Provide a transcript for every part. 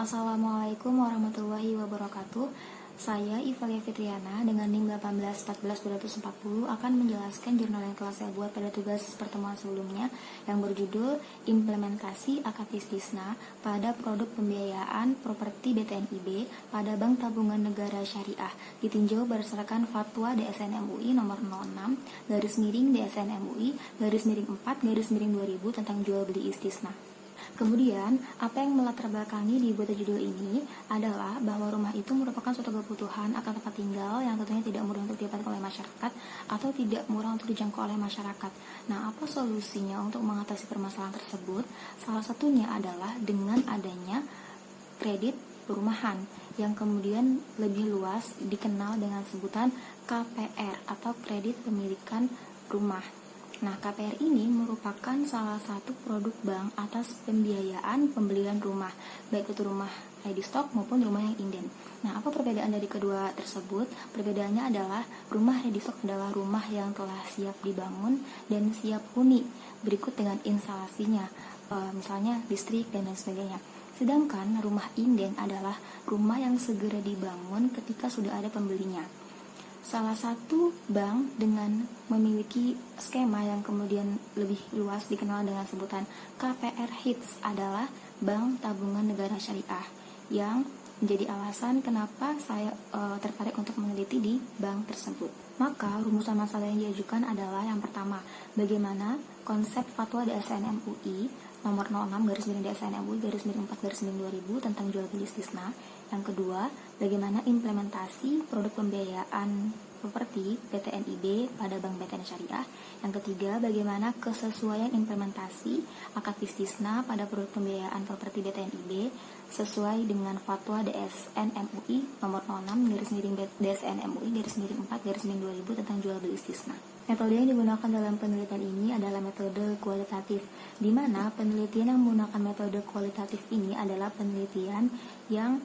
Assalamualaikum warahmatullahi wabarakatuh. Saya Ivalia Fitriana dengan NIM 1814240 akan menjelaskan jurnal yang telah saya buat pada tugas pertemuan sebelumnya yang berjudul Implementasi Akad Istisna pada Produk Pembiayaan Properti BTNIB pada Bank Tabungan Negara Syariah ditinjau berdasarkan Fatwa DSN MUI nomor 06/DSN MUI /4/2000 tentang jual beli istisna. Kemudian, apa yang melatar belakangi dibuat judul ini adalah bahwa rumah itu merupakan suatu kebutuhan akan tempat tinggal yang tentunya tidak mudah untuk didapatkan oleh masyarakat atau tidak murah untuk dijangkau oleh masyarakat. Nah, apa solusinya untuk mengatasi permasalahan tersebut? Salah satunya adalah dengan adanya kredit perumahan yang kemudian lebih luas dikenal dengan sebutan KPR atau kredit pemilikan rumah. Nah, KPR ini merupakan salah satu produk bank atas pembiayaan pembelian rumah, baik itu rumah ready stock maupun rumah yang inden. Nah, apa perbedaan dari kedua tersebut? Perbedaannya adalah rumah ready stock adalah rumah yang telah siap dibangun dan siap huni, berikut dengan instalasinya, misalnya listrik dan lain sebagainya. Sedangkan rumah inden adalah rumah yang segera dibangun ketika sudah ada pembelinya. Salah satu bank dengan memiliki skema yang kemudian lebih luas dikenal dengan sebutan KPR HITS adalah Bank Tabungan Negara Syariah, yang menjadi alasan kenapa saya tertarik untuk meneliti di bank tersebut. Maka rumusan masalah yang diajukan adalah yang pertama, bagaimana konsep Fatwa DSN MUI nomor 06/DSN MUI /4/2000 tentang jual beli istisna. Yang kedua, bagaimana implementasi produk pembiayaan properti BTNIB pada Bank BTN Syariah. Yang ketiga, bagaimana kesesuaian implementasi akad istisna pada produk pembiayaan properti BTNIB sesuai dengan Fatwa DSN MUI nomor 06/DSN MUI /4/2000 tentang jual beli istisna. Metode yang digunakan dalam penelitian ini adalah metode kualitatif, di mana penelitian yang menggunakan metode kualitatif ini adalah penelitian yang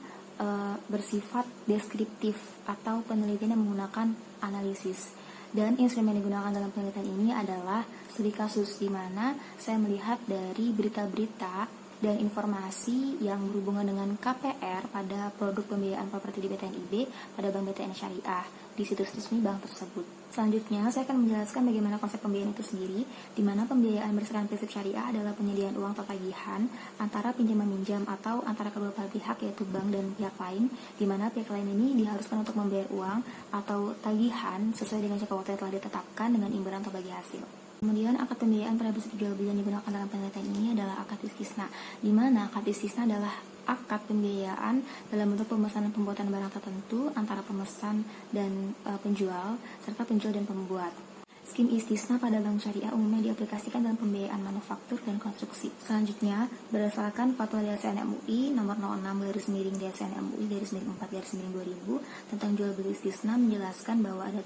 bersifat deskriptif atau penelitian yang menggunakan analisis. Dan instrumen yang digunakan dalam penelitian ini adalah studi kasus, di mana saya melihat dari berita-berita dan informasi yang berhubungan dengan KPR pada produk pembiayaan properti di BTNIB pada Bank BTN Syariah di situs resmi bank tersebut. Selanjutnya, saya akan menjelaskan bagaimana konsep pembiayaan itu sendiri, di mana pembiayaan berdasarkan prinsip syariah adalah penyediaan uang atau tagihan antara pinjam-meminjam atau antara kedua belah pihak, yaitu bank dan pihak lain, di mana pihak lain ini diharuskan untuk membayar uang atau tagihan sesuai dengan jangka waktu yang telah ditetapkan dengan imbalan atau bagi hasil. Kemudian akad pembiayaan pada prinsip jual beli yang digunakan dalam penelitian ini adalah akad istisna, di mana akad istisna adalah akad pembiayaan dalam bentuk pemesanan pembuatan barang tertentu antara pemesan dan penjual, serta penjual dan pembuat. Skim istisna pada bank syariah umumnya diaplikasikan dalam pembiayaan manufaktur dan konstruksi. Selanjutnya, berdasarkan Fatwa DSN MUI nomor 06/DSN MUI /4/2000 tentang jual beli istisna menjelaskan bahwa ada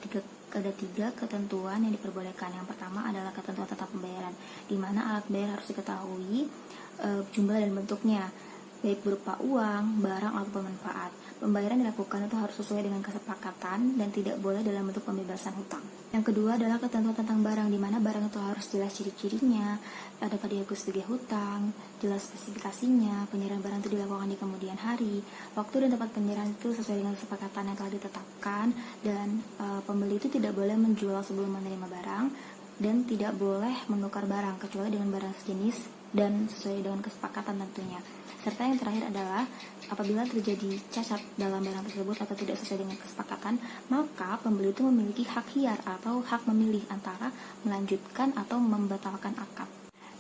tiga ketentuan yang diperbolehkan. Yang pertama adalah ketentuan tentang pembayaran, di mana alat bayar harus diketahui jumlah dan bentuknya, baik berupa uang, barang, atau manfaat. Pembayaran dilakukan itu harus sesuai dengan kesepakatan dan tidak boleh dalam bentuk pembebasan hutang. Yang kedua adalah ketentuan tentang barang, di mana barang itu harus jelas ciri-cirinya, dapat diakui sebagai hutang, jelas spesifikasinya, penyerahan barang itu dilakukan di kemudian hari, waktu dan tempat penyerahan itu sesuai dengan kesepakatan yang telah ditetapkan, dan pembeli itu tidak boleh menjual sebelum menerima barang, dan tidak boleh menukar barang kecuali dengan barang sejenis dan sesuai dengan kesepakatan tentunya. Serta yang terakhir adalah apabila terjadi cacat dalam barang tersebut atau tidak sesuai dengan kesepakatan, maka pembeli itu memiliki hak hiar atau hak memilih antara melanjutkan atau membatalkan akad.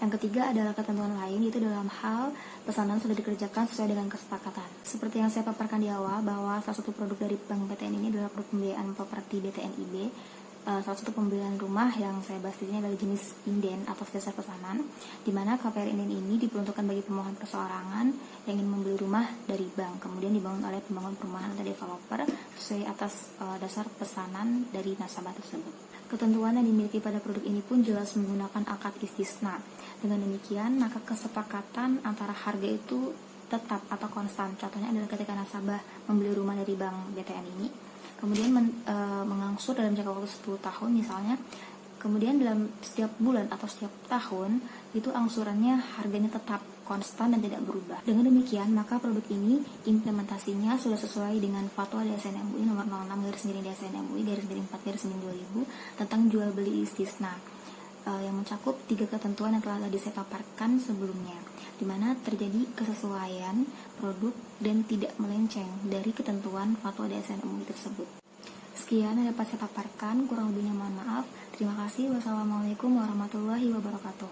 Yang ketiga adalah ketentuan lain, yaitu dalam hal pesanan sudah dikerjakan sesuai dengan kesepakatan. Seperti yang saya paparkan di awal, bahwa salah satu produk dari Bank BTN ini adalah produk pembiayaan properti BTNIB. Salah satu pembelian rumah yang saya bahas di sini adalah jenis inden atau dasar pesanan, di mana KPR inden ini diperuntukkan bagi pemohon perseorangan yang ingin membeli rumah dari bank, kemudian dibangun oleh pembangun perumahan atau developer sesuai atas dasar pesanan dari nasabah tersebut. Ketentuan yang dimiliki pada produk ini pun jelas menggunakan akad istisna. Dengan demikian, maka kesepakatan antara harga itu tetap atau konstan. Contohnya adalah ketika nasabah membeli rumah dari bank BTN ini, kemudian mengangsur dalam jangka waktu 10 tahun misalnya, kemudian dalam setiap bulan atau setiap tahun itu angsurannya harganya tetap konstan dan tidak berubah. Dengan demikian, maka produk ini implementasinya sudah sesuai dengan Fatwa DSN MUI nomor 06/DSN MUI/4/2000 tentang jual beli istisna, yang mencakup 3 ketentuan yang telah saya paparkan sebelumnya, di mana terjadi kesesuaian produk dan tidak melenceng dari ketentuan Fatwa DSN MUI tersebut. Sekian yang dapat saya paparkan, kurang lebihnya mohon maaf. Terima kasih. Wassalamualaikum warahmatullahi wabarakatuh.